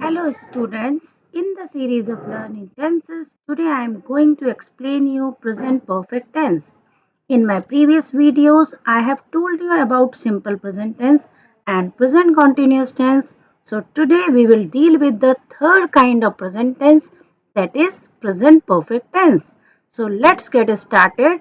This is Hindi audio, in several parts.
Hello students, in the series of learning tenses, today I am going to explain you present perfect tense. In my previous videos, I have told you about simple present tense and present continuous tense. So today we will deal with the third kind of present tense, that is present perfect tense. So let's get started.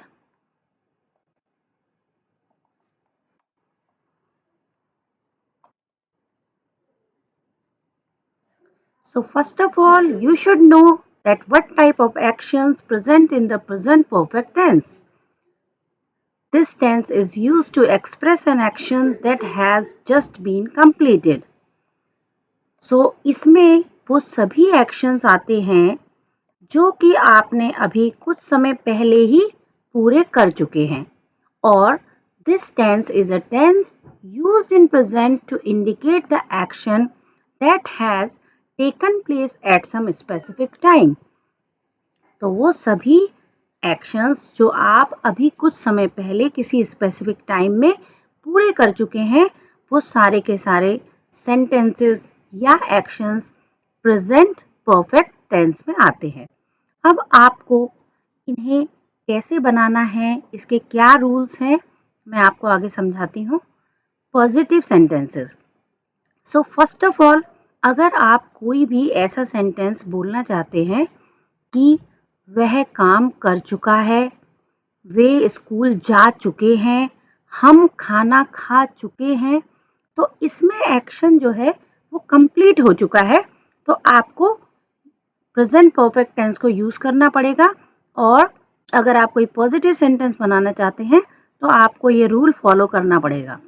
So first of all, you should know that what type of actions present in the present perfect tense. This tense is used to express an action that has just been completed. So इसमें वो सभी एक्शंस आते हैं जो कि आपने अभी कुछ समय पहले ही पूरे कर चुके हैं और this tense is a tense used in present to indicate the action that has taken place at some specific time. तो वो सभी एक्शंस जो आप अभी कुछ समय पहले किसी स्पेसिफिक टाइम में पूरे कर चुके हैं वो सारे के सारे सेंटेंसेस या एक्शंस प्रेजेंट परफेक्ट टेंस में आते हैं। अब आपको इन्हें कैसे बनाना है, इसके क्या रूल्स हैं, मैं आपको आगे समझाती हूँ। Positive sentences. So first of all, अगर आप कोई भी ऐसा सेंटेंस बोलना चाहते हैं कि वह काम कर चुका है, वे स्कूल जा चुके हैं, हम खाना खा चुके हैं, तो इसमें एक्शन जो है वो कंप्लीट हो चुका है, तो आपको प्रेजेंट परफेक्ट टेंस को यूज करना पड़ेगा। और अगर आप कोई पॉजिटिव सेंटेंस बनाना चाहते हैं तो आपको ये रूल फॉलो करना पड़ेगा।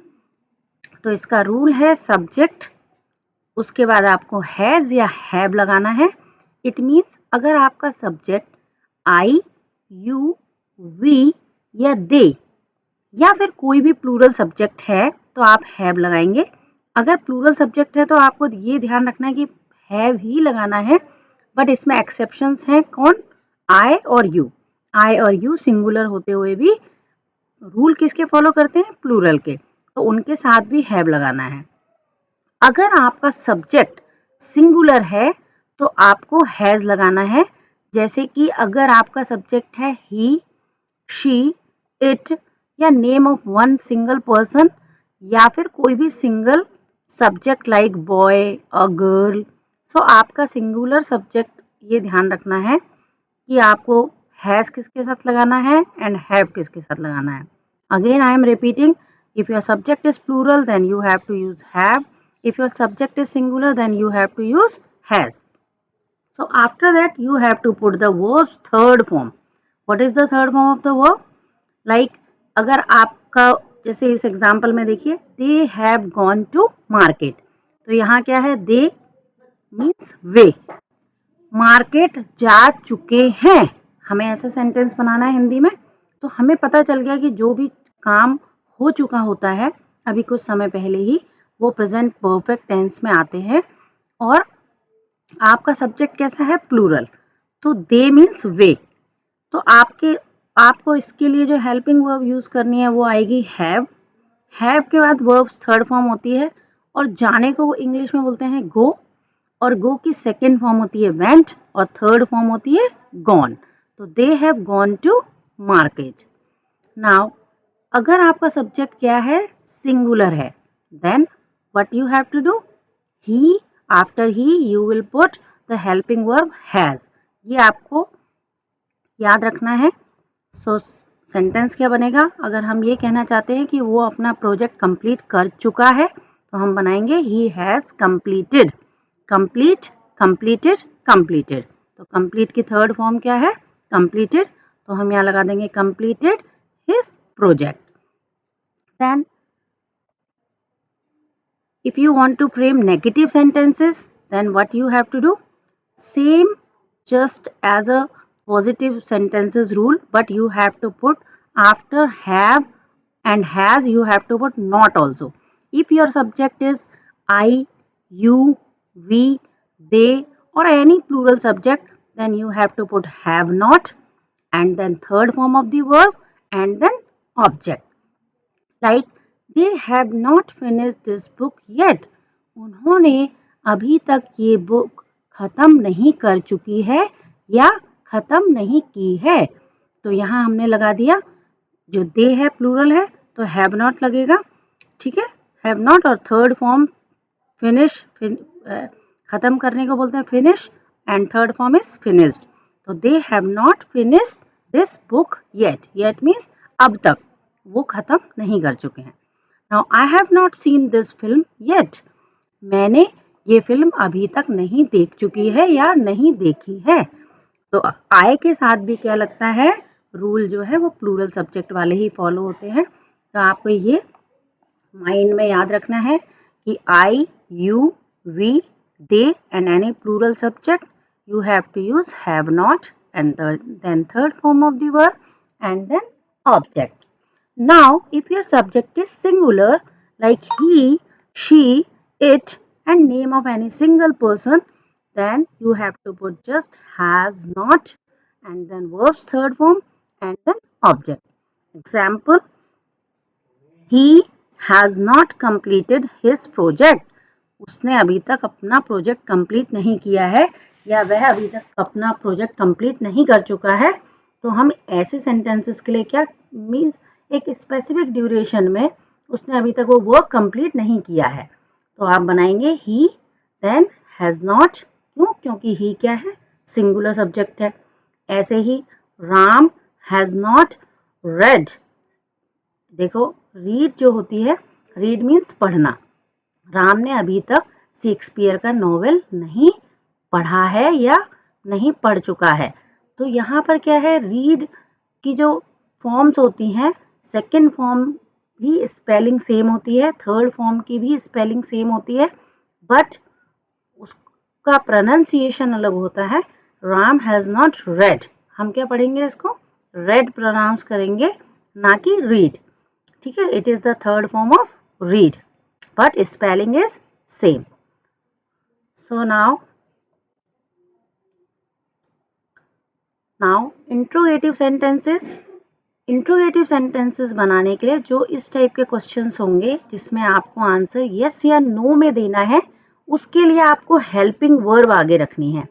तो इसका रूल है सब्जेक्ट, उसके बाद आपको हैज या हैव लगाना है। इट मीन्स अगर आपका सब्जेक्ट आई, यू, वी या दे या फिर कोई भी प्लूरल सब्जेक्ट है तो आप हैव लगाएंगे। अगर प्लूरल सब्जेक्ट है तो आपको ये ध्यान रखना है कि हैव ही लगाना है, बट इसमें एक्सेप्शंस हैं। कौन? आई और यू। आई और यू सिंगुलर होते हुए भी रूल किसके फॉलो करते हैं? प्लूरल के, तो उनके साथ भी हैव लगाना है। अगर आपका सब्जेक्ट सिंगुलर है तो आपको हैज लगाना है। जैसे कि अगर आपका सब्जेक्ट है ही, शी, इट या name of one single person या फिर कोई भी सिंगल सब्जेक्ट लाइक बॉय और गर्ल, सो आपका सिंगुलर सब्जेक्ट ये ध्यान रखना है कि आपको हैज किसके साथ लगाना है एंड हैव किसके साथ लगाना है। Again I am repeating, if your subject is plural then you have to use have, if your subject is singular then you have to use has. So after that you have to put the verb's third form. What is the third form of the verb? Like अगर आपका जैसे इस एग्जाम्पल में देखिए, they have gone to market, तो यहाँ क्या है? they means वे मार्केट जा चुके हैं। हमें ऐसा सेंटेंस बनाना है हिंदी में, तो हमें पता चल गया कि जो भी काम हो चुका होता है अभी कुछ समय पहले ही, वो प्रेजेंट परफेक्ट टेंस में आते हैं। और आपका सब्जेक्ट कैसा है? प्लूरल, तो दे मीन्स वे। तो आपको इसके लिए जो हेल्पिंग वर्ब यूज करनी है वो आएगी हैव। हैव के बाद वर्ब थर्ड फॉर्म होती है और जाने को वो इंग्लिश में बोलते हैं गो, और गो की सेकेंड फॉर्म होती है वेंट और थर्ड फॉर्म होती है गॉन। तो they have gone to market. Now अगर आपका सब्जेक्ट क्या है? सिंगुलर है, then what you have to do? He, after he you will put the helping verb has. ये आपको याद रखना है। सो सेंटेंस क्या बनेगा? अगर हम ये कहना चाहते हैं कि वो अपना प्रोजेक्ट कंप्लीट कर चुका है तो हम बनाएंगे he has completed. Complete, completed, completed. तो कंप्लीट की थर्ड फॉर्म क्या है? कंप्लीटेड, तो हम यहाँ लगा देंगे completed his project. Then if you want to frame negative sentences, then what you have to do? Same, just as a positive sentences rule, but you have to put after have and has you have to put not also. If your subject is I, you, we, they or any plural subject, then you have to put have not and then third form of the verb and then object. Like they have not finished this book yet. उन्होंने अभी तक ये बुक खत्म नहीं कर चुकी है या खत्म नहीं की है। तो यहाँ हमने लगा दिया, जो दे है प्लूरल है तो हैव नॉट लगेगा, ठीक है, हैव नॉट। और थर्ड फॉर्म फिनिश, खत्म करने को बोलते हैं finish, and third form is finished. तो they have not finish this book yet, yet means अब तक, वो खत्म नहीं कर चुके हैं। Now I have not seen this film yet, मैंने ये फिल्म अभी तक नहीं देख चुकी है या नहीं देखी है। तो आई के साथ भी क्या लगता है, रूल जो है वो प्लूरल सब्जेक्ट वाले ही फॉलो होते हैं। तो आपको ये माइंड में याद रखना है कि I, you, we, they and any plural subject you have to use have not and then third form of the verb and then object. Now if your subject is singular like he, she, it and name of any single person, then you have to put just has not and then verbs third form and then object. Example, he has not completed his project, उसने अभी तक अपना प्रोजेक्ट कंप्लीट नहीं किया है या वह अभी तक अपना प्रोजेक्ट कंप्लीट नहीं कर चुका है। तो हम ऐसे सेंटेंसेस के लिए क्या मीन्स, एक स्पेसिफिक ड्यूरेशन में उसने अभी तक वो वर्क कंप्लीट नहीं किया है, तो आप बनाएंगे ही देन हैज नॉट, क्यों, क्योंकि ही क्या है, सिंगुलर सब्जेक्ट है। ऐसे ही राम हैज नॉट रेड, देखो रीड जो होती है, रीड मीन्स पढ़ना, राम ने अभी तक शेक्सपियर का नॉवेल नहीं पढ़ा है या नहीं पढ़ चुका है। तो यहाँ पर क्या है, रीड की जो फॉर्म्स होती हैं, सेकंड फॉर्म भी स्पेलिंग सेम होती है, थर्ड फॉर्म की भी स्पेलिंग सेम होती है, बट उसका प्रोनाउंसिएशन अलग होता है। राम हैज नॉट रेड, हम क्या पढ़ेंगे, इसको रेड प्रोनाउंस करेंगे, ना कि रीड, ठीक है। It is the third form of read but spelling is same. So now interrogative sentences, interrogative sentences बनाने के लिए जो इस टाइप के क्वेश्चंस होंगे जिसमें आपको आंसर यस या नो में देना है, उसके लिए आपको हेल्पिंग वर्ब आगे रखनी है।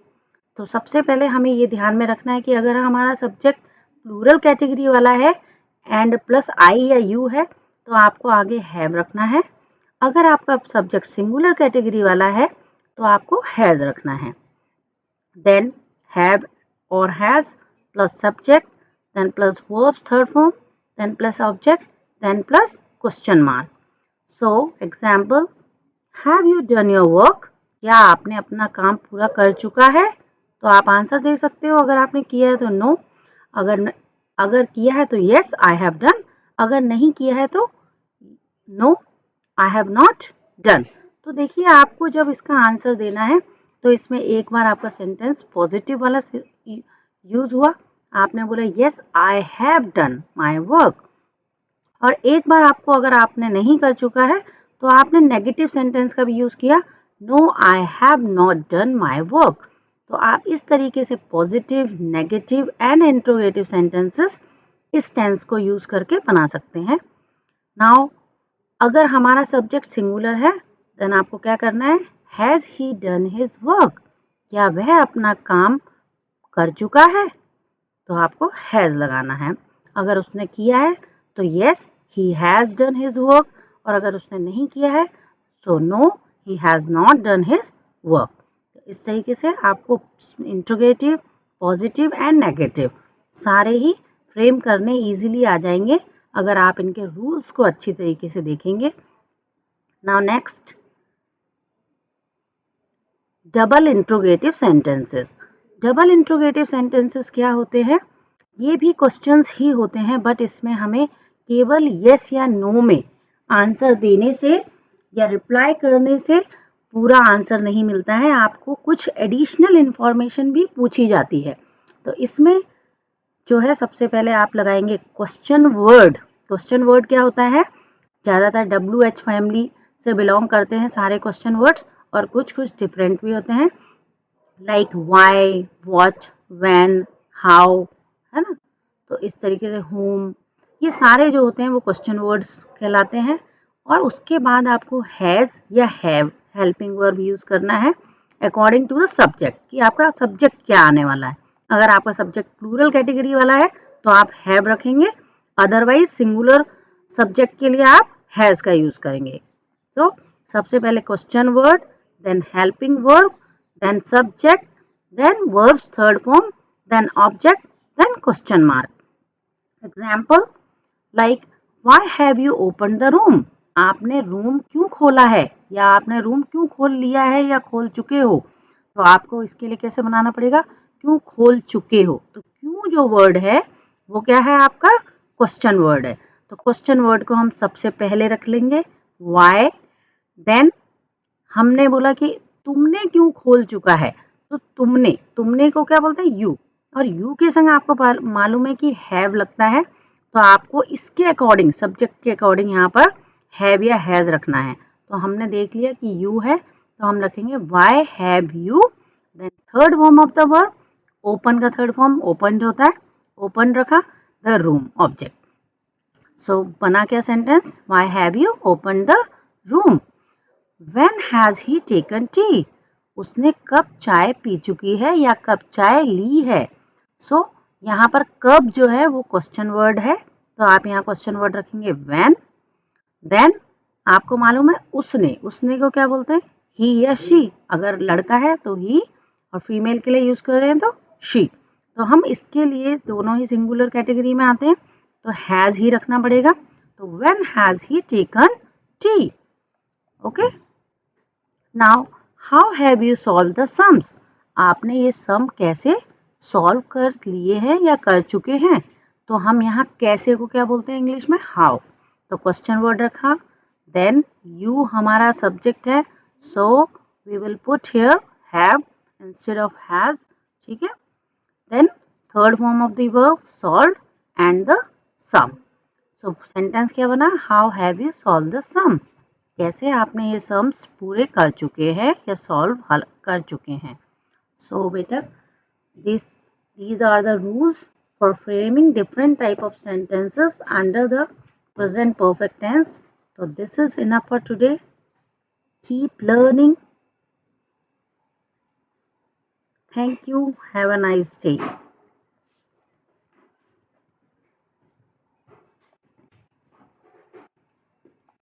तो सबसे पहले हमें ये ध्यान में रखना है कि अगर हमारा सब्जेक्ट प्लूरल कैटेगरी वाला है एंड प्लस आई या यू है तो आपको आगे हैव रखना है। अगर आपका सब्जेक्ट सिंगुलर कैटेगरी वाला है तो आपको हैज रखना है। देन हैव और has plus subject, then plus verbs third form, then plus object, then plus question mark. So example, have you done your work, क्या आपने अपना काम पूरा कर चुका है, तो आप आंसर दे सकते हो। अगर आपने किया है तो नो, अगर किया है तो यस आई हैव डन, अगर नहीं किया है तो no I have not done. तो देखिए आपको जब इसका आंसर देना है तो इसमें एक बार आपका सेंटेंस पॉजिटिव वाला यूज हुआ, आपने बोला yes I have done my work, और एक बार आपको अगर आपने नहीं कर चुका है तो आपने नेगेटिव सेंटेंस का भी यूज किया, no I have not done my work. तो आप इस तरीके से positive, negative and interrogative sentences इस टेंस को यूज करके बना सकते हैं। नाउ अगर हमारा सब्जेक्ट सिंगुलर है देन आपको क्या करना है, has he done his work, क्या वह अपना काम कर चुका है, तो आपको हैज लगाना है। अगर उसने किया है तो yes he has done his work, और अगर उसने नहीं किया है तो no he has not done his work. इस तरीके से आपको इंट्रोगेटिव, पॉजिटिव एंड नेगेटिव सारे ही फ्रेम करने इजीली आ जाएंगे अगर आप इनके रूल्स को अच्छी तरीके से देखेंगे। Now next, double interrogative sentences. Double interrogative sentences क्या होते हैं, ये भी क्वेश्चंस ही होते हैं, बट इसमें हमें केवल यस या नो में आंसर देने से या रिप्लाई करने से पूरा आंसर नहीं मिलता है, आपको कुछ एडिशनल इंफॉर्मेशन भी पूछी जाती है। तो इसमें जो है सबसे पहले आप लगाएंगे क्वेश्चन वर्ड। क्वेश्चन वर्ड क्या होता है, ज़्यादातर WH फैमिली से बिलोंग करते हैं सारे क्वेश्चन वर्ड्स, और कुछ कुछ डिफरेंट भी होते हैं, like why, what, when, how, है ना। तो इस तरीके से होम, ये सारे जो होते हैं वो क्वेश्चन वर्ड्स कहलाते हैं। और उसके बाद आपको हैज़ या हैव हेल्पिंग वर्ब यूज करना है अकॉर्डिंग टू द सब्जेक्ट, कि आपका सब्जेक्ट क्या आने वाला है। अगर आपका सब्जेक्ट प्लूरल कैटेगरी वाला है तो आप हैव रखेंगे, अदरवाइज सिंगुलर सब्जेक्ट के लिए आप हैज का यूज करेंगे। तो सबसे पहले question word, then helping verb, then subject, then verbs third form, then object, then question mark. Example like why have you open the room, आपने रूम क्यों खोला है, या आपने रूम क्यों खोल लिया है या खोल चुके हो। तो आपको इसके लिए कैसे बनाना पड़ेगा, क्यों खोल चुके हो। तो क्यों जो वर्ड है वो क्या है, आपका क्वेश्चन वर्ड है। तो क्वेश्चन वर्ड को हम सबसे पहले रख लेंगे व्हाई, देन हमने बोला कि तुमने क्यों खोल चुका है, तो तुमने, तुमने को क्या बोलते हैं, यू, और यू के संग आपको मालूम है कि हैव लगता है, तो आपको इसके अकॉर्डिंग, सब्जेक्ट के अकॉर्डिंग यहाँ पर हैव या हैज रखना है। तो हमने देख लिया कि यू है, तो हम रखेंगे why have you, then third form of the verb, open का थर्ड फॉर्म ओपन होता है, ओपन रखा, द रूम ऑब्जेक्ट। सो बना क्या sentence, why have you open the room. When has he taken tea? उसने कब चाय पी चुकी है या कब चाय ली है। सो यहाँ पर कब जो है वो क्वेश्चन वर्ड है, तो आप यहाँ क्वेश्चन वर्ड रखेंगे when। देन आपको मालूम है उसने, उसने को क्या बोलते हैं, ही या शी। अगर लड़का है तो ही, और फीमेल के लिए यूज कर रहे हैं तो शी। तो हम इसके लिए दोनों ही सिंगुलर कैटेगरी में आते हैं, तो हैज ही रखना पड़ेगा। तो when has he taken tea? Okay. Now how have you solve the sums, आपने ये सम कैसे सॉल्व कर लिए हैं या कर चुके हैं। तो हम यहाँ कैसे को क्या बोलते हैं इंग्लिश में, हाउ। तो क्वेश्चन वर्ड रखा, देन यू हमारा सब्जेक्ट है, so we will put here have instead of has, ठीक है। Then third form of the verb solve and the sum. So sentence क्या बना, how have you solve the sum, कैसे आपने ये सम्स पूरे कर चुके हैं या सॉल्व हल कर चुके हैं। सो बेटा these are the rules for framing different type of sentences under the present perfect tense. So this is enough for today. Keep learning. Thank you. Have a nice day.